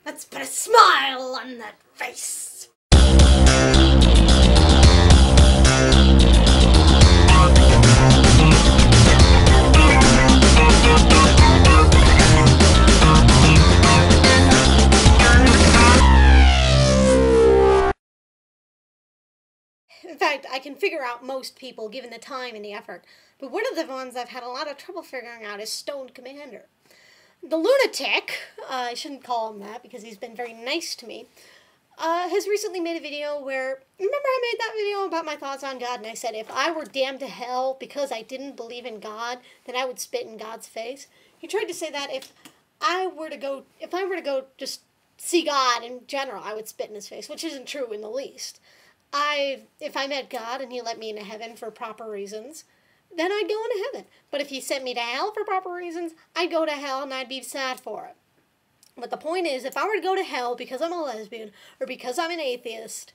Let's put a smile on that face. In fact, I can figure out most people given the time and the effort, but one of the ones I've had a lot of trouble figuring out is Stoned Commander. The lunatic, I shouldn't call him that because he's been very nice to me, has recently made a video where, remember I made that video about my thoughts on God, and I said if I were damned to hell because I didn't believe in God, then I would spit in God's face? He tried to say that if I were to go just see God in general, I would spit in his face, which isn't true in the least. If I met God and he let me into heaven for proper reasons, then I'd go into heaven. But if he sent me to hell for proper reasons, I'd go to hell and I'd be sad for it. But the point is, if I were to go to hell because I'm a lesbian or because I'm an atheist,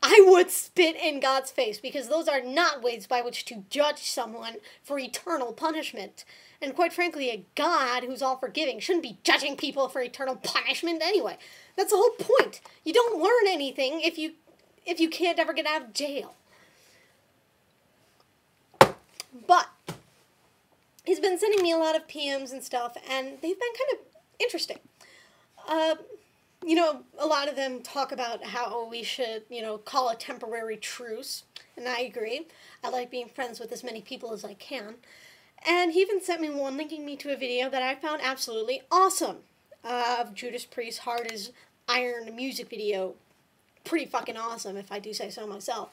I would spit in God's face, because those are not ways by which to judge someone for eternal punishment. And quite frankly, a God who's all forgiving shouldn't be judging people for eternal punishment anyway. That's the whole point. You don't learn anything if you can't ever get out of jail. But he's been sending me a lot of PMs and stuff, and they've been kind of interesting. You know, a lot of them talk about how we should, call a temporary truce, and I agree. I like being friends with as many people as I can. And he even sent me one linking me to a video that I found absolutely awesome, of Judas Priest's Hard as Iron music video. Pretty fucking awesome, if I do say so myself.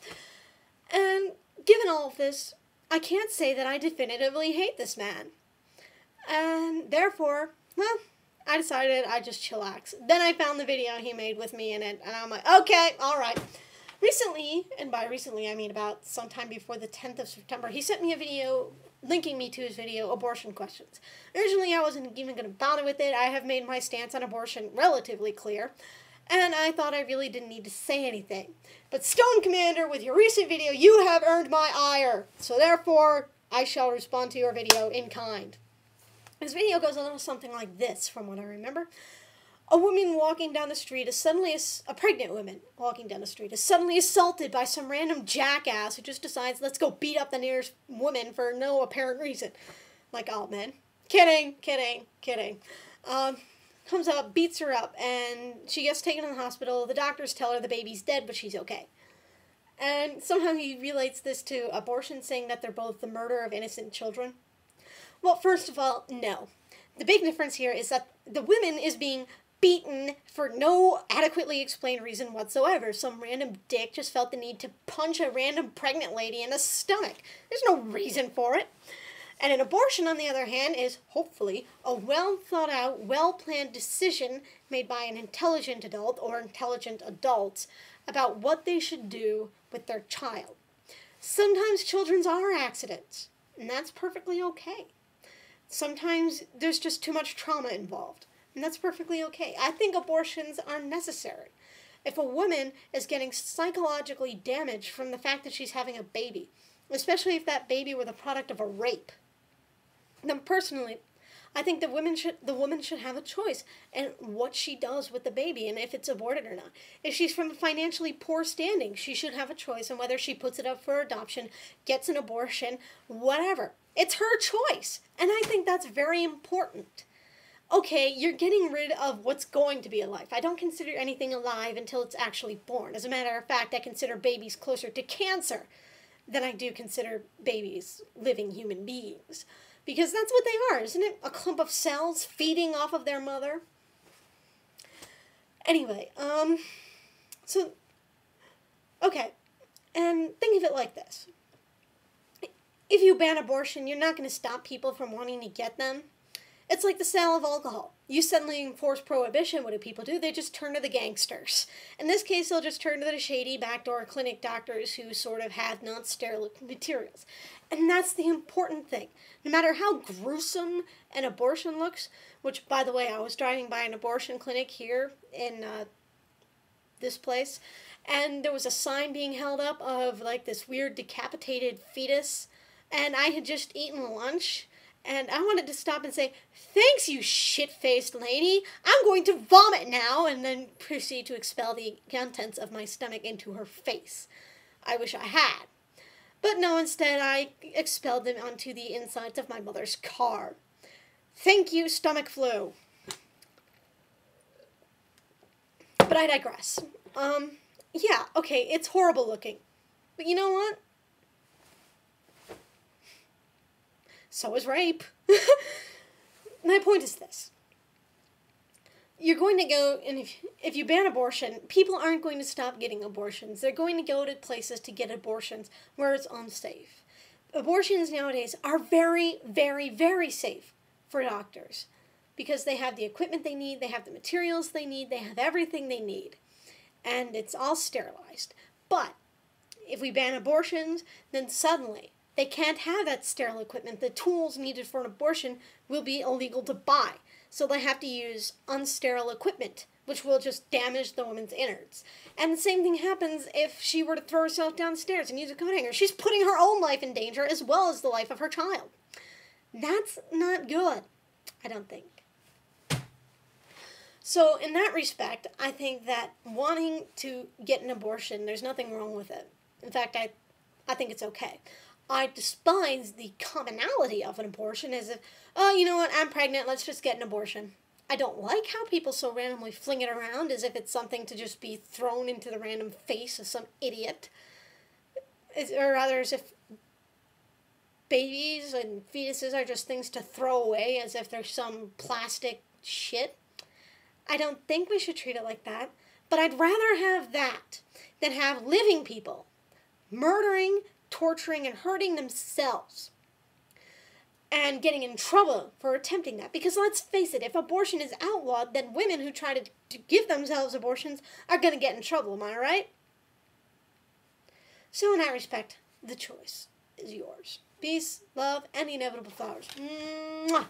And given all of this, I can't say that I definitively hate this man. And therefore, well, I decided I'd just chillax. Then I found the video he made with me in it, and I'm like, okay, alright. Recently, and by recently I mean about sometime before the 10th of September, he sent me a video linking me to his video, Abortion Questions. Originally, I wasn't even going to bother with it. I have made my stance on abortion relatively clear, and I thought I really didn't need to say anything. But Stone Commander, with your recent video, you have earned my ire. So therefore, I shall respond to your video in kind. His video goes a little something like this, from what I remember. A woman walking down the street is suddenly, a pregnant woman walking down the street is suddenly assaulted by some random jackass who just decides, let's go beat up the nearest woman for no apparent reason. Like, oh man. Kidding. Comes up, beats her up, and she gets taken to the hospital. The doctors tell her the baby's dead, but she's okay. And somehow he relates this to abortion, saying that they're both the murder of innocent children. Well, first of all, no. The big difference here is that the woman is being beaten for no adequately explained reason whatsoever. Some random dick just felt the need to punch a random pregnant lady in the stomach. There's no reason for it. And an abortion, on the other hand, is, hopefully, a well-thought-out, well-planned decision made by an intelligent adult or intelligent adults about what they should do with their child. Sometimes children are accidents, and that's perfectly okay. Sometimes there's just too much trauma involved, and that's perfectly okay. I think abortions are necessary. If a woman is getting psychologically damaged from the fact that she's having a baby, especially if that baby were the product of a rape, then personally, I think the woman should have a choice in what she does with the baby and if it's aborted or not. If she's from a financially poor standing, she should have a choice on whether she puts it up for adoption, gets an abortion, whatever. It's her choice, and I think that's very important. Okay, you're getting rid of what's going to be a life. I don't consider anything alive until it's actually born. As a matter of fact, I consider babies closer to cancer than I do consider babies living human beings. Because that's what they are, isn't it? A clump of cells feeding off of their mother. Anyway, okay, and think of it like this. If you ban abortion, you're not going to stop people from wanting to get them. It's like the sale of alcohol. You suddenly enforce prohibition, what do people do? They just turn to the gangsters. In this case, they'll just turn to the shady backdoor clinic doctors who sort of have non-sterile materials. And that's the important thing. No matter how gruesome an abortion looks, which, by the way, I was driving by an abortion clinic here in this place, and there was a sign being held up of, like, this weird decapitated fetus, and I had just eaten lunch, And I wanted to stop and say, "Thanks, you shit-faced lady. I'm going to vomit now," and then proceed to expel the contents of my stomach into her face. I wish I had. But no, instead I expelled them onto the insides of my mother's car. Thank you, stomach flu. But I digress. Yeah, okay, it's horrible looking. But you know what? So is rape. My point is this. You're going to go, and if you ban abortion, people aren't going to stop getting abortions. They're going to go to places to get abortions where it's unsafe. Abortions nowadays are very, very, very safe for doctors because they have the equipment they need, they have the materials they need, they have everything they need, and it's all sterilized. But if we ban abortions, then suddenly they can't have that sterile equipment. The tools needed for an abortion will be illegal to buy. So they have to use unsterile equipment, which will just damage the woman's innards. And the same thing happens if she were to throw herself downstairs and use a coat hanger. She's putting her own life in danger as well as the life of her child. That's not good, I don't think. So in that respect, I think that wanting to get an abortion, there's nothing wrong with it. In fact, I think it's okay. I despise the commonality of an abortion as if, oh, you know what, I'm pregnant, let's just get an abortion. I don't like how people so randomly fling it around as if it's something to just be thrown into the random face of some idiot. Or rather, as if babies and fetuses are just things to throw away as if they're some plastic shit. I don't think we should treat it like that, but I'd rather have that than have living people murdering, torturing, and hurting themselves and getting in trouble for attempting that. Because let's face it, if abortion is outlawed, then women who try to give themselves abortions are going to get in trouble, am I right? So in that respect, the choice is yours. Peace, love, and the inevitable flowers. Mwah!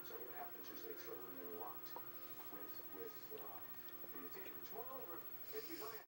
So what happens is they fill in their lot with the things. Moreover,